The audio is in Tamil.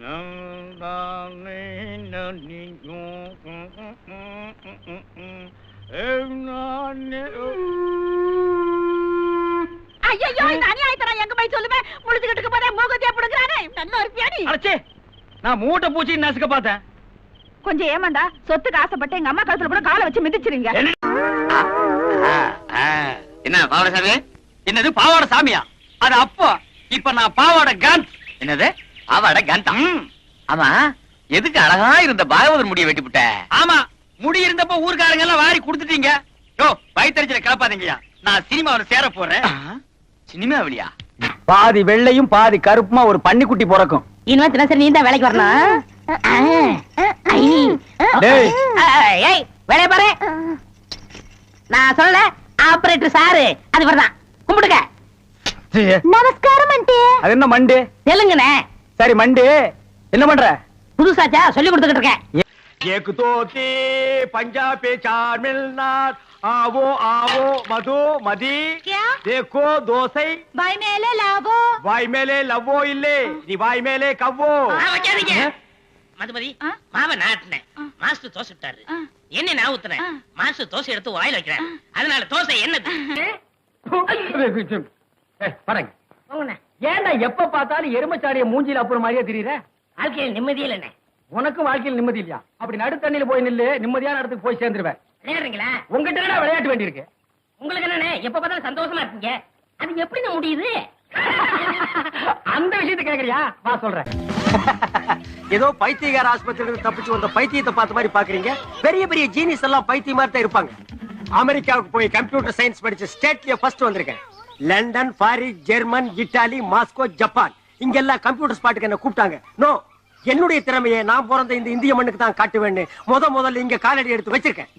ஐயோ இந்த அநியாயத்தை எங்க போய் சொல்லுவேன். முடிச்சுக்கிட்டு போதே மூகத்தையே புடுங்கறானே. நல்ல ஒரு பியானி. அடச்சே, நான் மூட்டை பூச்சி நசுக்க பார்த்தேன். கொஞ்சம் ஏமாந்தா சொத்துக்கு ஆசைப்பட்டு எங்க அம்மா கழுத்துல கூட காலை வச்சு மிதிச்சிருங்க. என்ன பாவாடை சாமி? என்னது பாவாடை சாமியா? அது அப்போ. இப்ப நான் பாவாடை காந்த். என்னது பாவாடை காந்தா? ஆமா, எதுக்கு அழகா இருந்த பாகவதர் முடியை வெட்டிவிட்ட? ஆமா, முடி இருந்தப்ப ஊர்க்காரங்க எல்லாம் வாரி கொடுத்துட்டீங்க. யோ, வயித்தறிச்சல கிளப்பாதீங்கயா. நான் சினிமாவில சேர போறேன். சினிமாவிலியா? பாதி வெள்ளையும் பாதி கருப்புமா ஒரு பன்னிக்குட்டி பிறக்கும். இன்னும் தினசரி நீ தான் வேலைக்கு வரணும். வேலைய பாரு. நான் சொல்ல ஆபரேட்டர் சாரு அது வரதான். கும்பிடுங்க. நமஸ்காரம் மண்டே. அது என்ன மண்டே? தெலுங்குனே. சரி மண்டே, என்ன பண்ற? புதுசாச்சா சொல்லி கொடுத்துக்கிட்டு இருக்கேன். एक दो तीन पंजाब पे चार मिलनार आवो आवो मधु मदी क्या? देखो दोसई भाई मेले लावो वाई मेले लवो इल्ले नी वाई मेले कवो மதுமதி மாவ நாட்டினேன். மாஸ்டர் தோசை விட்டாரு. என்ன நான் ஊத்துனேன். மாஸ்டர் தோசை எடுத்து வாயில வைக்கிறேன். அதனால தோசை என்னது? ஏன்டா எப்ப பார்த்தாலும் எருமச்சாடிய மூஞ்சில அப்புறம் மாதிரியே தெரியுற? வாழ்க்கையில் நிம்மதியே இல்லைண்ணே. உனக்கும் வாழ்க்கையில் நிம்மதி இல்லையா? அப்படி நடு தண்ணியில போய் நில்லு, நிம்மதியான இடத்துக்கு போய் சேர்ந்துருவேன். விளையாடுறீங்களா? உங்ககிட்ட என்ன விளையாட்டு வேண்டியிருக்கு? உங்களுக்கு என்னண்ணே எப்ப பார்த்தாலும் சந்தோஷமா இருக்கீங்க? அது எப்படி முடியுது? அந்த விஷயத்தை கேக்குறியா? வா சொல்றேன். ஏதோ பைத்தியகார ஆஸ்பத்திரியிலிருந்து தப்பிச்சு வந்த பைத்தியத்தை பார்த்த மாதிரி பாக்குறீங்க. பெரிய பெரிய ஜீனியஸ் எல்லாம் பைத்திய மாதிரி தான் இருப்பாங்க. அமெரிக்காவுக்கு போய் கம்ப்யூட்டர் சயின்ஸ் படிச்சு ஸ்டேட்லயே ஃபர்ஸ்ட் வந்திருக்கேன். London, Paris, German, Italy, Moscow, Japan இங்கெல்லாம் கம்ப்யூட்டர் ஸ்பாட்டுக்கு என்ன கூப்பிட்டாங்க. நோ, என்னுடைய திறமையை நான் பிறந்த இந்த இந்திய மண்ணுக்கு தான் காட்டுவேன்னு முதல்ல இங்க காலடி எடுத்து வச்சிருக்கேன்.